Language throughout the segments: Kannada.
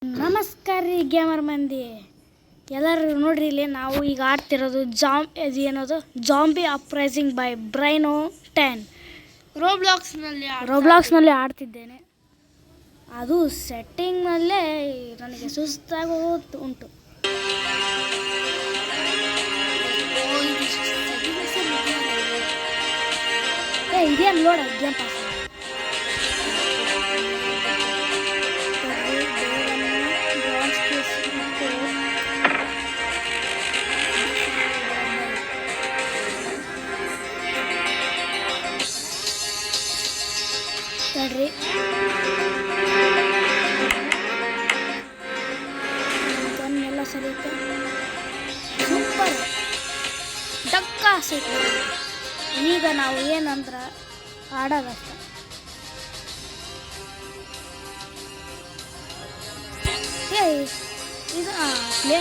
ನಮಸ್ಕಾರ ರೀ ಗೇಮರ್ ಮಂದಿ ಎಲ್ಲರೂ ನೋಡ್ರಿ. ಇಲ್ಲಿ ನಾವು ಈಗ ಆಡ್ತಿರೋದು ಏನದು ಜಾಂಬಿ ಅಪ್ರೈಸಿಂಗ್ ಬೈ ಬ್ರೈನೋ 10 ರೋಬ್ಲಾಕ್ಸ್ನಲ್ಲಿ ಆಡ್ತಿದ್ದೇನೆ. ಅದು ಸೆಟ್ಟಿಂಗ್ನಲ್ಲೇ ನನಗೆ ಸುಸ್ತಾಗೋದು ಉಂಟು. ಇದೇನು ನೋಡ ಗೇಮ್ ಪಾಸ್ ತಡ್ರಿ. ಗನ್ನೆಲ್ಲ ಸರಿಯುತ್ತೆ. ಸೂಪರ್ ಡಕ್ಕ ಸಿಕ್ಕ. ಈಗ ನಾವು ಏನಂದ್ರೆ ಆಡೋದಷ್ಟ. ಇದು ಪ್ಲೇ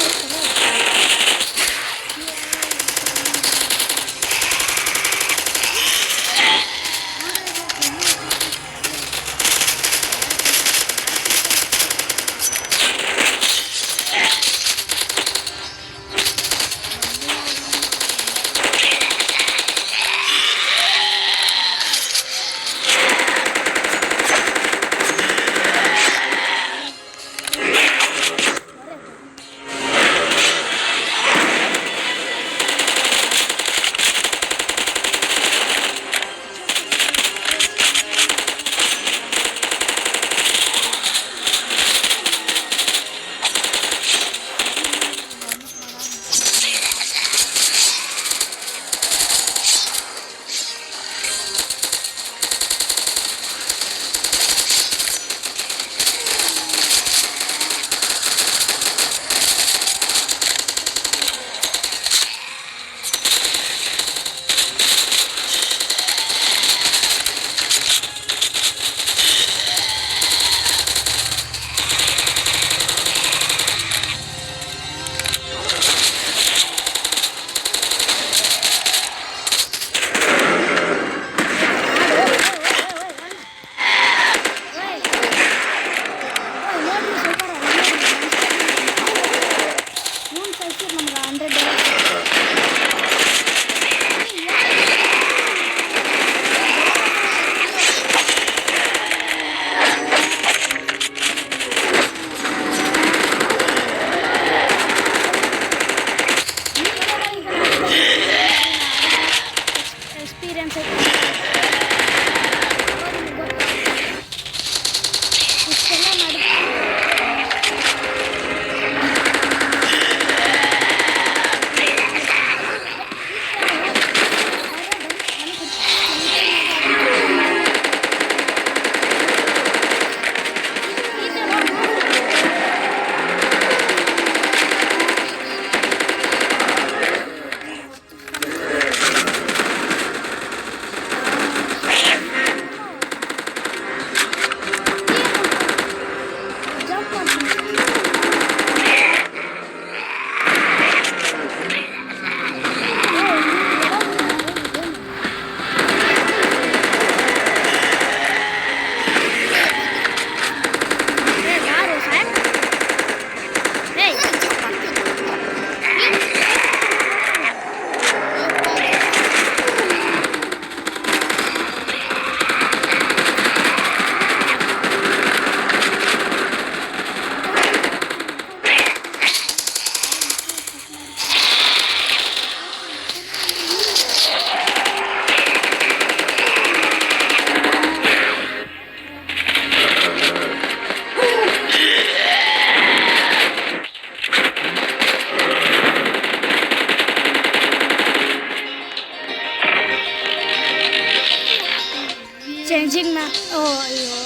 ಚೇಂಜಿಂಗ್ ಅಯ್ಯೋ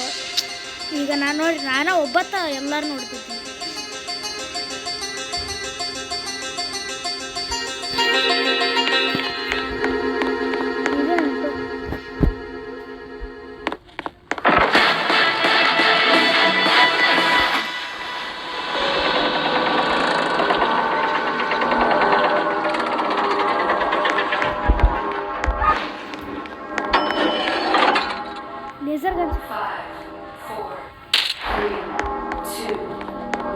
ಈಗ ನಾನು ಒಬ್ಬತ್ತ ಎಲ್ಲರೂ ನೋಡ್ತಿದ್ದೀನಿ. Laser guns. 5, 4, 3, 2,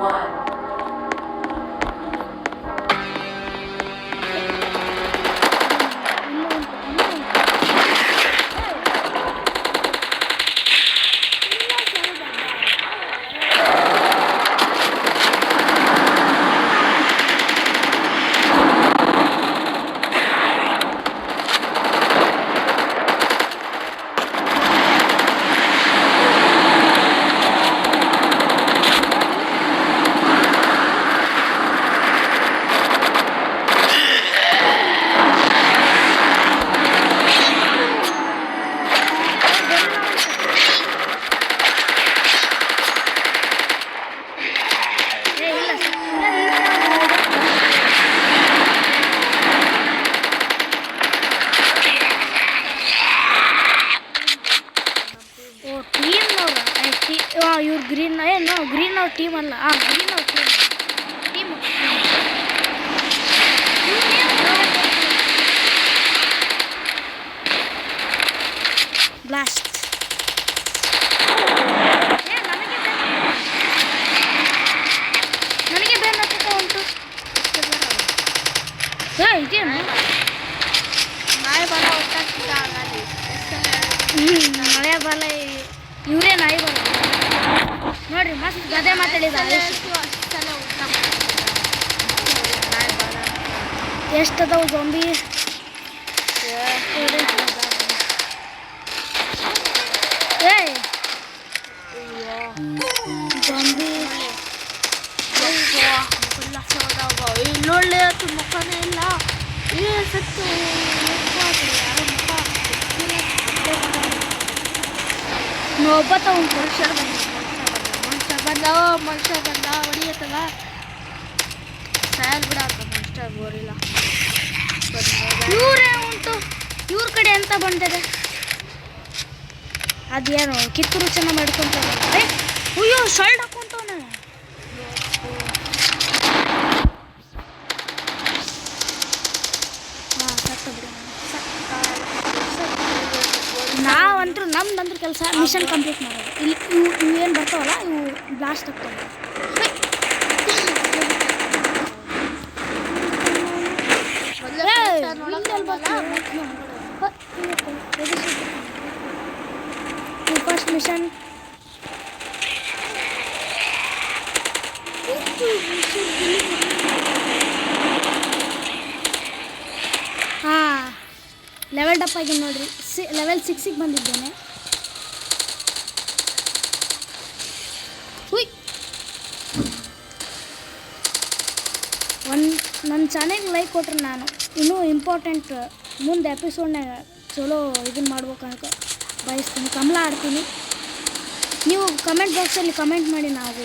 ಟೀಮ್ ಅಲ್ಲ ಗ್ರೀನ್ ಟೀಮ್ ಬ್ಲಾಸ್ಟ್ ನನಗೆ ಬೇರೆ ಹತ್ತುತ್ತಾ ಉಂಟು ಇದೇನು ನಾಯಿ ಬಲ ಒಟ್ಟಾಗ್ತಿದ್ದ ಮಳೆ ಬಲ ಇವರೇ ನಾಯಿ ಬಲ ನೋಡ್ರಿ ಮಸ್ತ್ ಗದೆ ಮಾತಾಡಿದ ಅಷ್ಟೆಲ್ಲ ಊಟ ನಾಯಿ ಬಲ ಎಷ್ಟದವು ಜೊಂಬಿ ಏಯ್ ಜೊಂಬಿ ಇಲ್ಲೊಳ್ಳೆ ಅದು ಮುಖನೇ ಇಲ್ಲ ಏ ಸತ್ತು ಒಬ್ಬತ್ತ ಉಂಟು ಮನುಷ್ಯ ಬಂದ ಹೊಡಿಯತ್ತಲ್ಲ ಸಾಯಲ್ ಬಿಡಾಕ ಮನುಷ್ಯ ಬೋರಿಲ್ಲ ಇವರೇ ಉಂಟು ಇವ್ರ ಕಡೆ ಅಂತ ಬಂದಿದೆ ಅದೇನು ಕಿತ್ತೂರು ಚೆನ್ನ ಮಾಡ್ಕೊಂತಾರೆ ಅಯ್ಯೋ ಶರ್ಟ್ ಹಾಕೊಂತವನ ನಾವಂತೂ ನಮ್ದಂದ್ರೂ ಕೆಲಸ ಮಿಷನ್ ಕಂಪ್ಲೀಟ್ ಮಾಡೋದು ಇಲ್ಲಿ ಇವು ಏನು ಬರ್ತಾವಲ್ಲ ಇವು ಬ್ಲಾಸ್ಟ್ ಆಗ್ತಾವೆ ಫಸ್ಟ್ ಮಿಷನ್ ಹಾಂ ಲೆವೆಲ್ ಡಪ್ ಆಗಿ ನೋಡ್ರಿ ಲೆವೆಲ್ 6ಗೆ ಬಂದಿದ್ದೇನೆ ಹುಯ್ ನನ್ನ ಚಾನೆಲ್ಗೆ ಲೈಕ್ ಕೊಟ್ರೆ ನಾನು ಇನ್ನೂ ಇಂಪಾರ್ಟೆಂಟ್ ಮುಂದೆ ಎಪಿಸೋಡ್ನಾಗ ಚಲೋ ಇದನ್ನು ಮಾಡ್ಬೇಕಂತ ಬಯಸ್ತೀನಿ ಕಮಲ ಆಡ್ತೀನಿ ನೀವು ಕಮೆಂಟ್ ಬಾಕ್ಸಲ್ಲಿ ಕಮೆಂಟ್ ಮಾಡಿ ನಾವು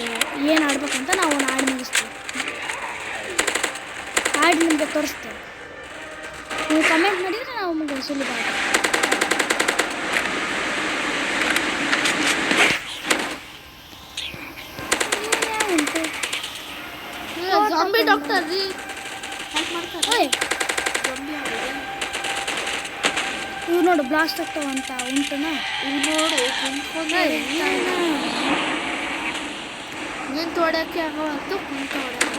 ಏನು ಆಡ್ಬೇಕಂತ ನಾವು ಹಾಡು ಮುಗಿಸ್ತೀವಿ ಹಾಡು ನಿಮಗೆ ತೋರಿಸ್ತೇವೆ ನೀವು ಕಮೆಂಟ್ ಮಾಡಿದರೆ ನಾವು ನಿಮಗೆ ಸುಲಭ ಉಂಟು ಜಾಂಬಿ ಡಾಕ್ಟರ್ ರೀ ಹೆಲ್ಪ್ ಮಾಡ್ತಾರೆ ಇವು ನೋಡು ಬ್ಲಾಸ್ಟ್ ಆಗ್ತಾವಂತ ಉಂಟುನಾ ಇವು ನೋಡು ಕುಂತ್ಕೊಂಡೆ ನಿಂತು ಹೊಡ್ಯೋಕ್ಕೆ ಆಗೋವತ್ತು ಕುಂತು ಹೊಡ್ಯೋಕ್ಕೆ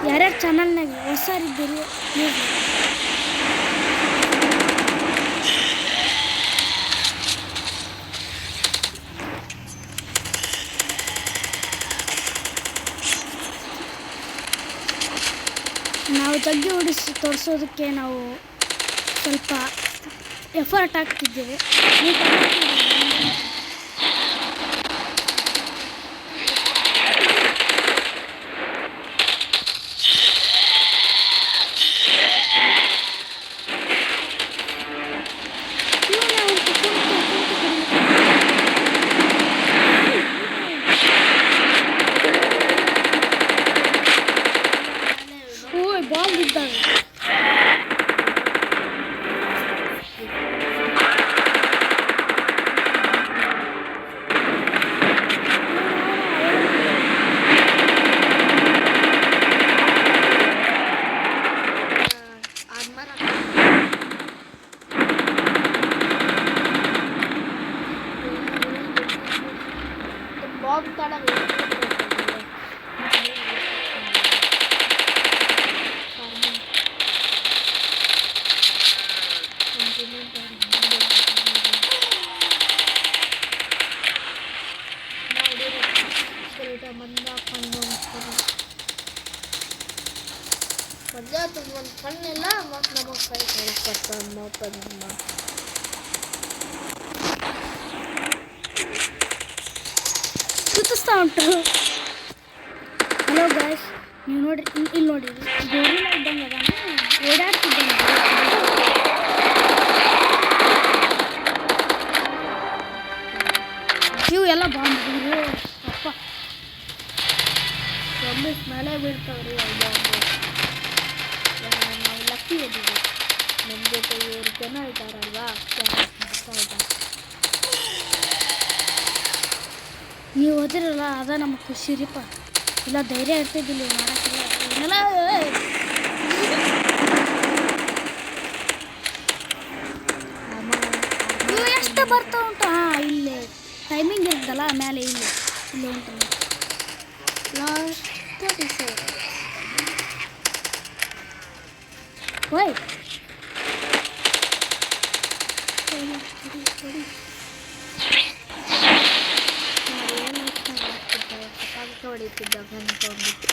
ಯಾರ್ಯಾರು ಚಾನಲ್ನಾಗ ಹೊಸರಿದ್ದೀರಿ ನಾವು ಜಗ್ಗಿ ಓಡಿಸಿ ತೋರಿಸೋದಕ್ಕೆ ನಾವು ಸ್ವಲ್ಪ ಎಫರ್ಟ್ ಹಾಕ್ತಿದ್ದೇವೆ ಬಾಂಬ್ ಇದ್ದಾವೆ ಬಾಂಬ್ ತಡಗ ಒಂದು ಕಣ್ಣಿಲ್ಲ ಮತ್ತು ನಮಗೆ ಕೈ ಕೊಡ್ತಾರೆ ಸುತ್ತಿಸ್ತಾ ಉಂಟು ಹಲೋ ಗಾಯ್ಸ್ ನೀವು ನೋಡ್ರಿ ಇಲ್ಲಿ ನೋಡಿರಿ ಗೋರಿನ ಇದ್ದಂಗೆ ಅದಾನ ಓಡಾಡ್ತಿದ್ದಾನೆ ಇವು ಎಲ್ಲ ಬಾಂಬ್ ಅಪ್ಪ ಜೊಂಬಿಸ್ ಮೇಲೆ ಬೀಳ್ತಾವ್ರಿ ಬಾಂಬು. ನಾವು ಲಕ್ಕಿ ಇದ್ದೀವಿ, ನಮ್ಮ ಜೊತೆ ಇವ್ರು ಜನ ಇದ್ದಾರಲ್ವಾ, ನೀವು ಓದಿರಲ್ಲ ಅದ ನಮಗೆ ಖುಷಿ ರೀಪ. ಇಲ್ಲ ಧೈರ್ಯ ಇರ್ತಿದ್ದಿಲ್ಲ ಮಾಡೋಕ್ಕಿಲ್ಲ ಏನೆಲ್ಲ. ಇವು ಎಷ್ಟು ಬರ್ತಾ ಉಂಟು? ಹಾಂ, ಇಲ್ಲಿ ಟೈಮಿಂಗ್ ಇರ್ತದಲ್ಲ ಮೇಲೆ ಇಲ್ಲಿ ಇಲ್ಲಿ ಉಂಟು. ಲಾಸ್ಟ್ 34. ಓಯ್ ಹೊಡಿತಿದ್ದ ಅನ್ಕೊಂಡ್ಬಿಟ್ಟು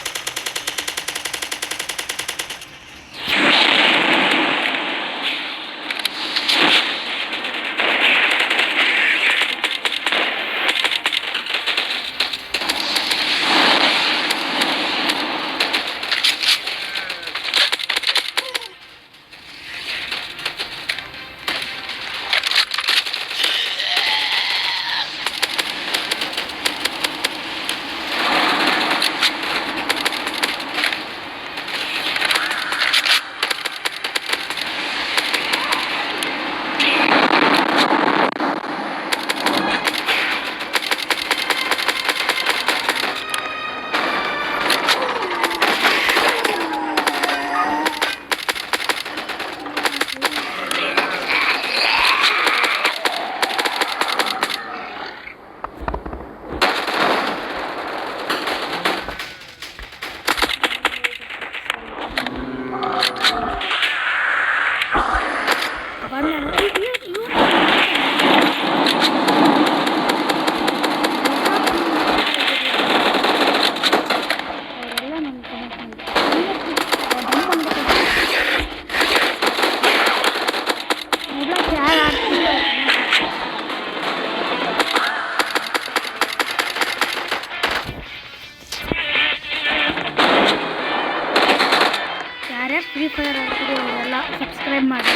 ಫ್ರೀ ಫೈರ್ ಆಡ್ತಿರೋ ಅವರೆಲ್ಲ ಸಬ್ಸ್ಕ್ರೈಬ್ ಮಾಡಿ.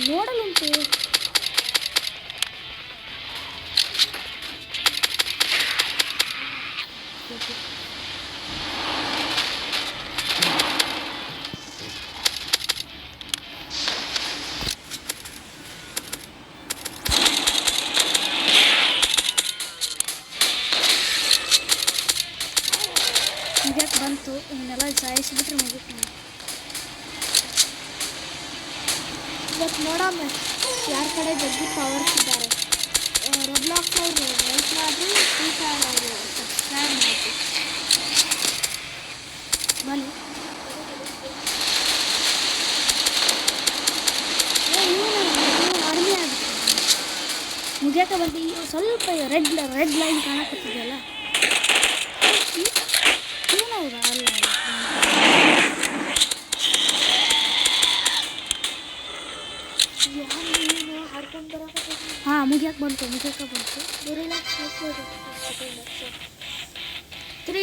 ನೋಡಲುಂಟು ಇದಕ್ಕೆ ಬಂತು. ಇವನ್ನೆಲ್ಲ ಸಾಯಿಸಿಬಿಟ್ರೆ ಮುಗಿತು. ಇವತ್ತು ನೋಡೋಣ ಯಾರ ಕಡೆ ಜಗ್ಗಿ ಪವರ್ಸ್ ಇದ್ದಾರೆ. ರೊಬ್ಲಾಕ್ಸ್ ಅವರು ಲೈಕ್ ಮಾಡಿ, ಫ್ರೀ ಫೈರ್ ಅವರು ಸಬ್ಸ್ಕ್ರೈಬ್ ಮಾಡಿ ಬನ್ನಿ. ಕಡಿಮೆ ಆಗುತ್ತೆ ಮುಗಿಯೋಕೆ ಬಂದು ಸ್ವಲ್ಪ ರೆಡ್ ಲೈನ್ ಕಾಣಕತ್ತಿದೆಯಲ್ಲ, ಏನೌದಾ? ಅಲ್ಲ ಹಾಂ, ಮುಗಿಯೋಕೆ ಬಂತು.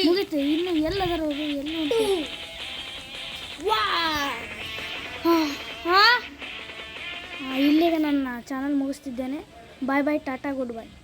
ಮುಗೀತು. ಇನ್ನು ಎಲ್ಲದರ ಎಲ್ಲ ಉಂಟು. ಹಾಂ, ಇಲ್ಲಿಗೆ ನನ್ನ ಚಾನಲ್ ಮುಗಿಸ್ತಿದ್ದೇನೆ. ಬಾಯ್ ಬಾಯ್, ಟಾಟಾ, ಗುಡ್ ಬೈ.